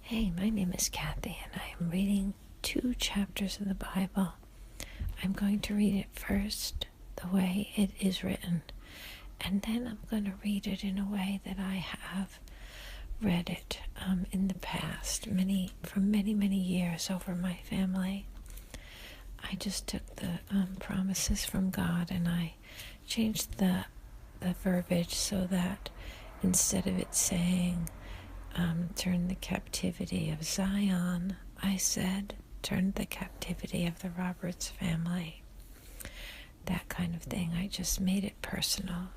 Hey, my name is Kathy, and I am reading 2 chapters of the Bible. I'm going to read it first the way it is written, and then I'm going to read it in a way that I have read it in the past, for many years over my family. I just took the promises from God and I changed the verbiage so that instead of it saying, turn the captivity of Zion, I said, turn the captivity of the Roberts family. That kind of thing. I just made it personal.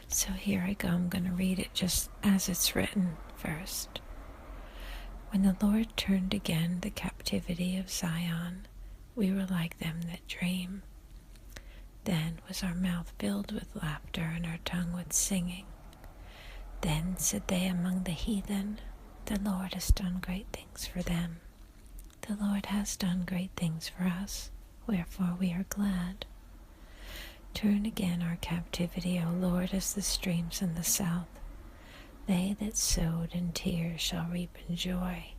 So here I go. I'm going to read it just as it's written first. When the Lord turned again the captivity of Zion, we were like them that dream. Then was our mouth filled with laughter and our tongue with singing. Then said they among the heathen, the Lord has done great things for them. The Lord has done great things for us, wherefore we are glad. Turn again our captivity, O Lord, as the streams in the south. They that sowed in tears shall reap in joy.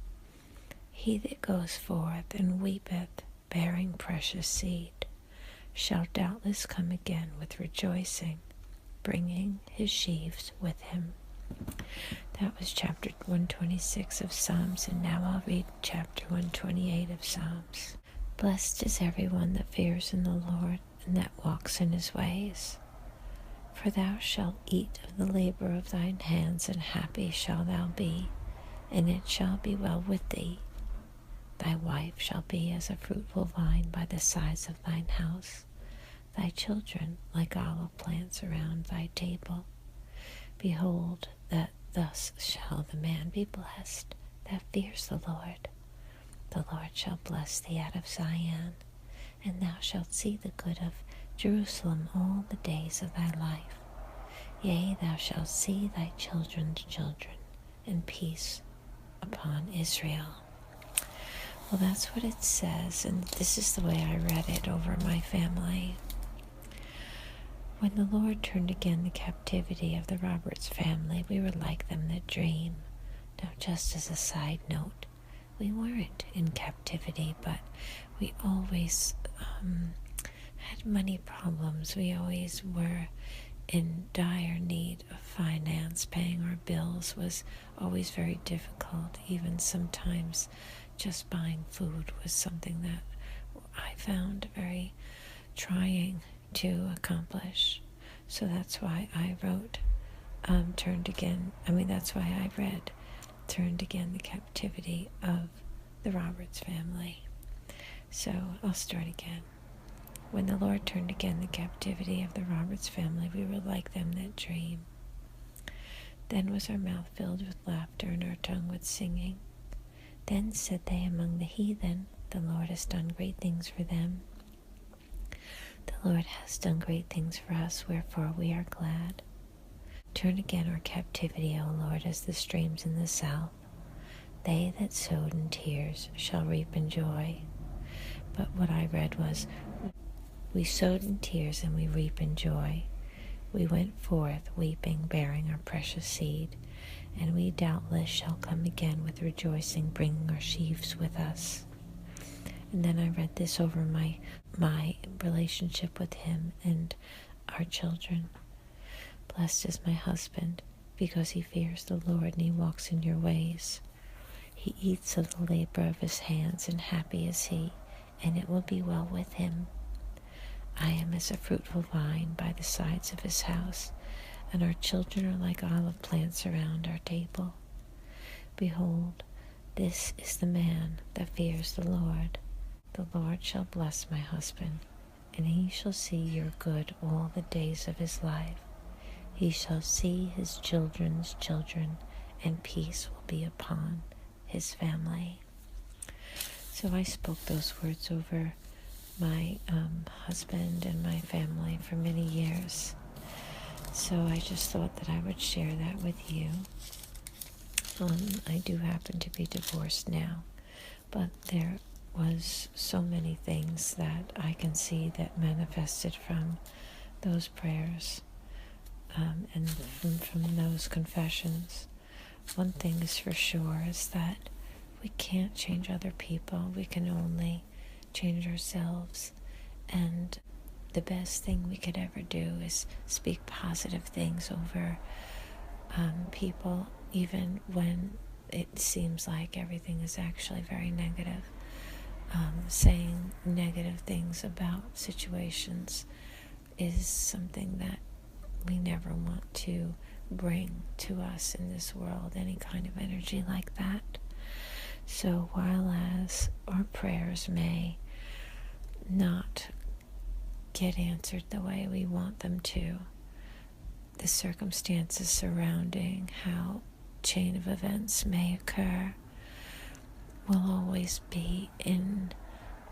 He that goes forth and weepeth, bearing precious seed, shall doubtless come again with rejoicing, bringing his sheaves with him. That was chapter 126 of Psalms, and now I'll read chapter 128 of Psalms. Blessed is everyone that fears in the Lord, and that walks in his ways. For thou shalt eat of the labor of thine hands, and happy shalt thou be, and it shall be well with thee. Thy wife shall be as a fruitful vine by the sides of thine house, thy children like olive plants around thy table. Behold, that thus shall the man be blessed that fears the Lord. The Lord shall bless thee out of Zion, and thou shalt see the good of Jerusalem all the days of thy life. Yea, thou shalt see thy children's children, and peace upon Israel. Well, that's what it says, and this is the way I read it over my family. When the Lord turned again the captivity of the Roberts family, we were like them that dream. Now, just as a side note, we weren't in captivity, but we always had money problems. We always were in dire need of finance. Paying our bills was always very difficult. Even sometimes just buying food was something that I found very trying to accomplish. So that's why I wrote that's why I read turned again the captivity of the Roberts family. So I'll start again. When the Lord turned again the captivity of the Roberts family, we were like them that dream. Then was our mouth filled with laughter and our tongue with singing. Then said they among the heathen, the Lord has done great things for them. The Lord has done great things for us, wherefore we are glad. Turn again our captivity, O Lord, as the streams in the south. They that sowed in tears shall reap in joy. But what I read was, we sowed in tears and we reap in joy. We went forth weeping, bearing our precious seed, and we doubtless shall come again with rejoicing, bringing our sheaves with us. And then I read this over my relationship with him and our children. Blessed is my husband, because he fears the Lord and he walks in your ways. He eats of the labor of his hands, and happy is he, and it will be well with him. I am as a fruitful vine by the sides of his house, and our children are like olive plants around our table. Behold, this is the man that fears the Lord. The Lord shall bless my husband, and he shall see your good all the days of his life. He shall see his children's children, and peace will be upon his family. So I spoke those words over my husband and my family for many years. So I just thought that I would share that with you. I do happen to be divorced now, but there was so many things that I can see that manifested from those prayers and from those confessions. One thing is for sure is that we can't change other people. We can only change ourselves. And the best thing we could ever do is speak positive things over people, even when it seems like everything is actually very negative. Saying negative things about situations is something that we never want to bring to us in this world, any kind of energy like that. So while as our prayers may not get answered the way we want them to, the circumstances surrounding how chain of events may occur will always be in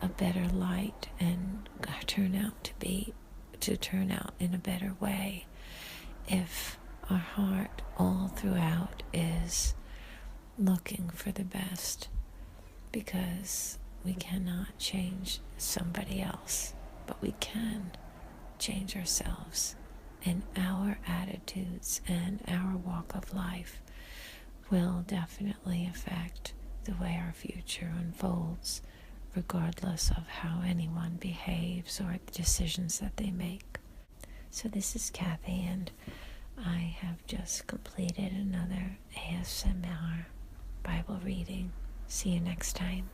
a better light and turn out in a better way if our heart all throughout is looking for the best, because we cannot change somebody else, but we can change ourselves, and our attitudes and our walk of life will definitely affect the way our future unfolds, regardless of how anyone behaves or the decisions that they make. So this is Kathy, and I have just completed another ASMR Bible reading. See you next time.